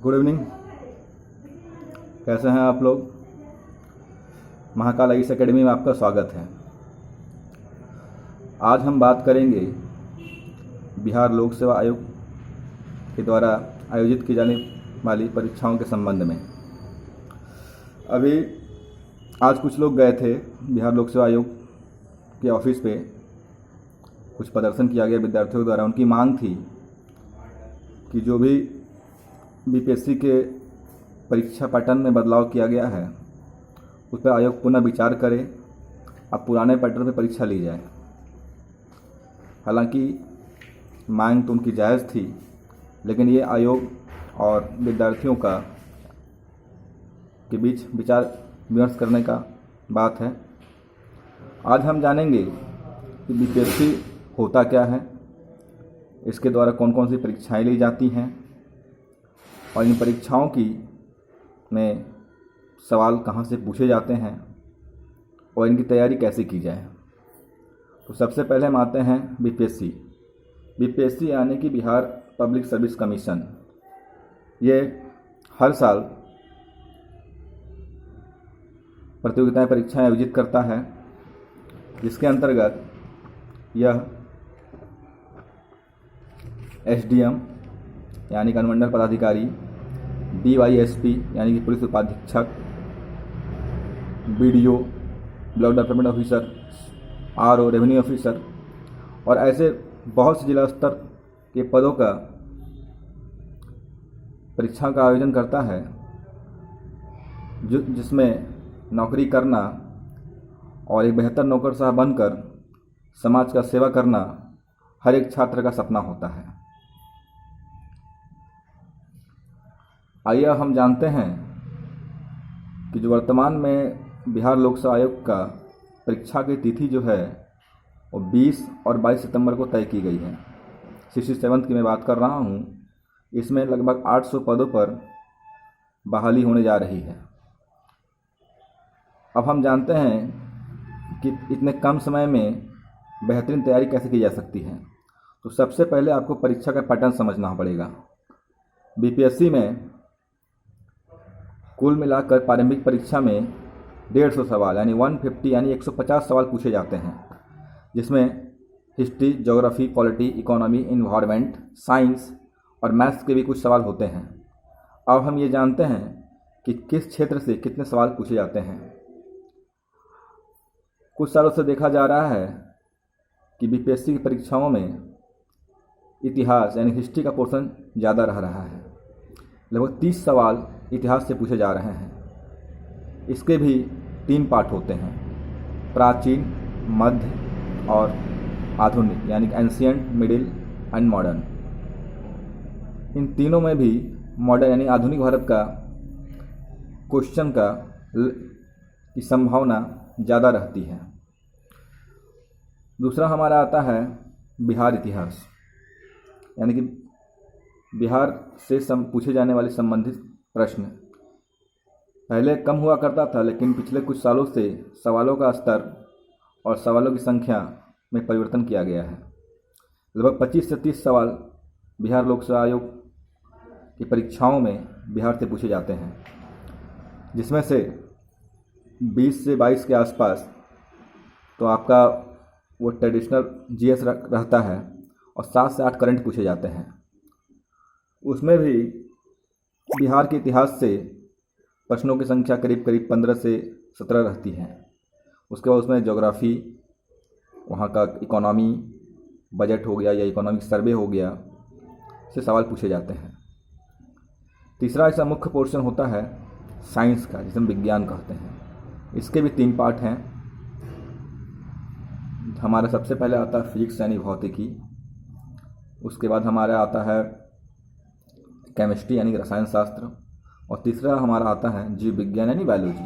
Good evening. कैसे हैं आप लोग? महाकाल आईएएस एकेडमी में आपका स्वागत है। आज हम बात करेंगे बिहार लोक सेवा आयोग के द्वारा आयोजित की जाने वाली परीक्षाओं के संबंध में। अभी आज कुछ लोग गए थे बिहार लोक सेवा आयोग के ऑफिस पे, कुछ प्रदर्शन किया गया विद्यार्थियों द्वारा। उनकी मांग थी कि जो भी बीपीएससी के परीक्षा पैटर्न में बदलाव किया गया है उस पर आयोग पुनः विचार करे, अब पुराने पैटर्न पे परीक्षा ली जाए। हालांकि मांग तो उनकी जायज़ थी, लेकिन ये आयोग और विद्यार्थियों के बीच विचार विमर्श करने का बात है। आज हम जानेंगे कि बीपीएससी होता क्या है, इसके द्वारा कौन कौन सी परीक्षाएं ली जाती हैं और इन परीक्षाओं में सवाल कहाँ से पूछे जाते हैं और इनकी तैयारी कैसे की जाए। तो सबसे पहले हम आते हैं बीपीएससी यानी कि बिहार पब्लिक सर्विस कमीशन। ये हर साल प्रतियोगिताएं परीक्षाएं आयोजित करता है, जिसके अंतर्गत यह एसडीएम यानी कि अनुमंडल पदाधिकारी, डीवाईएसपी यानी कि पुलिस उपाधीक्षक, BDO block development officer, RO revenue officer और ऐसे बहुत से जिला स्तर के पदों का परीक्षा का आयोजन करता है, जिसमें नौकरी करना और एक बेहतर नौकरशाह बनकर समाज का सेवा करना हर एक छात्र का सपना होता है। आइए हम जानते हैं कि जो वर्तमान में बिहार लोक सेवा आयोग का परीक्षा की तिथि जो है वो 20 और 22 सितंबर को तय की गई है। 67th की मैं बात कर रहा हूँ। इसमें लगभग 800 पदों पर बहाली होने जा रही है। अब हम जानते हैं कि इतने कम समय में बेहतरीन तैयारी कैसे की जा सकती है। तो सबसे पहले आपको परीक्षा का पैटर्न समझना पड़ेगा। बीपीएससी में कुल मिलाकर प्रारंभिक परीक्षा में 150 सवाल यानी 150 यानी 150 सवाल पूछे जाते हैं, जिसमें history, geography, polity, economy, environment, science और मैथ्स के भी कुछ सवाल होते हैं। अब हम ये जानते हैं कि किस क्षेत्र से कितने सवाल पूछे जाते हैं। कुछ सालों से देखा जा रहा है कि बीपीएससी की परीक्षाओं में इतिहास यानी हिस्ट्री का पोर्शन ज़्यादा रहा है। लगभग 30 सवाल इतिहास से पूछे जा रहे हैं। इसके भी 3 पार्ट होते हैं, प्राचीन, मध्य और आधुनिक यानी एंशिएंट, मिडिल एंड मॉडर्न। इन तीनों में भी मॉडर्न यानी आधुनिक भारत का क्वेश्चन की संभावना ज़्यादा रहती है। दूसरा हमारा आता है बिहार इतिहास, यानी कि बिहार से पूछे जाने वाले संबंधित प्रश्न। पहले कम हुआ करता था, लेकिन पिछले कुछ सालों से सवालों का स्तर और सवालों की संख्या में परिवर्तन किया गया है। लगभग 25 से 30 सवाल बिहार लोक सेवा आयोग की परीक्षाओं में बिहार से पूछे जाते हैं, जिसमें से 20 से 22 के आसपास तो आपका वो ट्रेडिशनल जीएस रहता है और 7 से 8 करंट पूछे जाते हैं। उसमें भी बिहार के इतिहास से प्रश्नों की संख्या करीब 15 से 17 रहती है। उसके बाद उसमें ज्योग्राफी, वहाँ का इकोनॉमी बजट हो गया या इकोनॉमिक सर्वे हो गया, से सवाल पूछे जाते हैं। तीसरा ऐसा मुख्य पोर्शन होता है साइंस का, जिसे हम विज्ञान कहते हैं। इसके भी 3 पार्ट हैं। हमारा सबसे पहले आता है फिजिक्स यानी भौतिकी, उसके बाद हमारा आता है केमिस्ट्री यानी रसायन शास्त्र, और तीसरा हमारा आता है जीव विज्ञान यानी बायोलॉजी।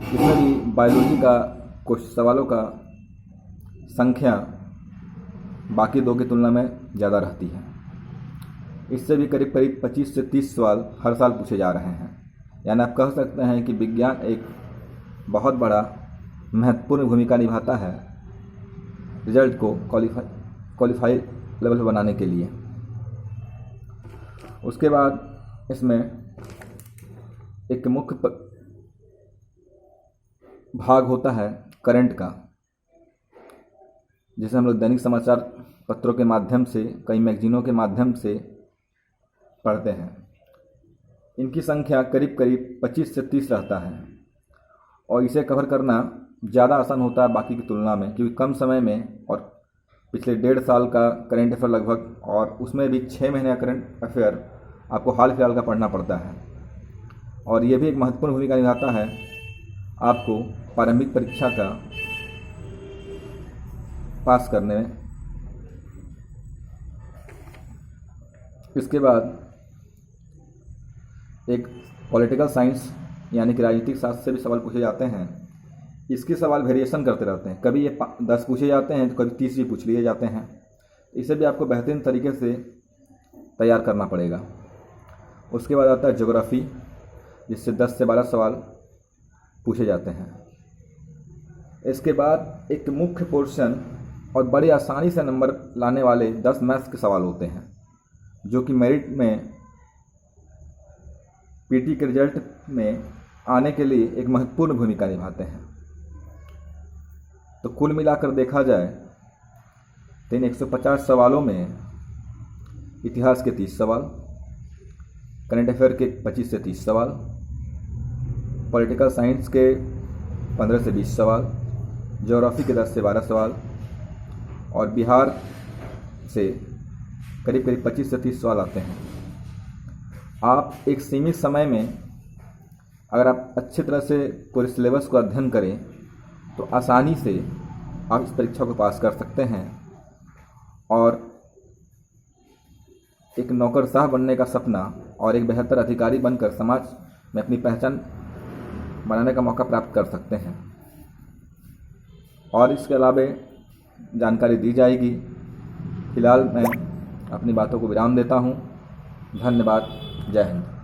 इसमें भी बायोलॉजी का कुछ सवालों का संख्या बाकी 2 की तुलना में ज़्यादा रहती है। इससे भी करीब 25 से 30 सवाल हर साल पूछे जा रहे हैं। यानी आप कह सकते हैं कि विज्ञान एक बहुत बड़ा महत्वपूर्ण भूमिका निभाता है रिजल्ट को क्वालिफाई लेवल पर बनाने के लिए। उसके बाद इसमें एक मुख्य भाग होता है करंट का, जिसे हम लोग दैनिक समाचार पत्रों के माध्यम से, कई मैगजीनों के माध्यम से पढ़ते हैं। इनकी संख्या करीब करीब 25 से 30 रहता है और इसे कवर करना ज़्यादा आसान होता है बाकी की तुलना में, क्योंकि कम समय में और पिछले 1.5 साल का करंट अफेयर लगभग, और उसमें भी 6 महीने का करंट अफेयर आपको हाल फिलहाल का पढ़ना पड़ता है। और ये भी एक महत्वपूर्ण भूमिका निभाता है आपको प्रारंभिक परीक्षा का पास करने में। इसके बाद एक पॉलिटिकल साइंस यानी कि राजनीतिक शास्त्र से भी सवाल पूछे जाते हैं। इसके सवाल वेरिएशन करते रहते हैं, कभी ये 10 पूछे जाते हैं तो कभी 30 भी पूछ लिए जाते हैं। इसे भी आपको बेहतरीन तरीके से तैयार करना पड़ेगा। उसके बाद आता है ज्योग्राफी, जिससे 10 से 12 सवाल पूछे जाते हैं। इसके बाद एक मुख्य पोर्शन और बड़ी आसानी से नंबर लाने वाले 10 मैथ्स के सवाल होते हैं, जो कि मेरिट में पीटी के रिजल्ट में आने के लिए एक महत्वपूर्ण भूमिका निभाते हैं। तो कुल मिलाकर देखा जाए तो इन 150 सवालों में इतिहास के 30 सवाल, करंट अफेयर के 25 से 30 सवाल, पॉलिटिकल साइंस के 15 से 20 सवाल, ज्योग्राफी के 10 से 12 सवाल और बिहार से करीब करीब 25 से 30 सवाल आते हैं। आप एक सीमित समय में अगर आप अच्छी तरह से पूरे सिलेबस को अध्ययन करें तो आसानी से आप इस परीक्षा को पास कर सकते हैं और एक नौकरशाह बनने का सपना और एक बेहतर अधिकारी बनकर समाज में अपनी पहचान बनाने का मौका प्राप्त कर सकते हैं। और इसके अलावा जानकारी दी जाएगी। फिलहाल मैं अपनी बातों को विराम देता हूँ। धन्यवाद। जय हिंद।